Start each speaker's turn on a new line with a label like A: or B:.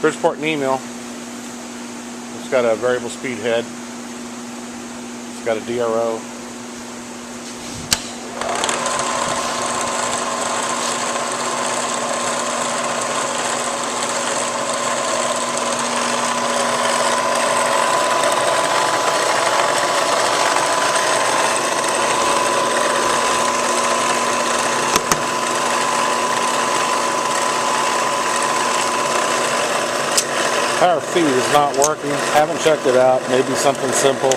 A: Bridgeport knee mill. It's got a variable speed head. It's got a DRO. Power feed is not working. Haven't checked it out. Maybe something simple.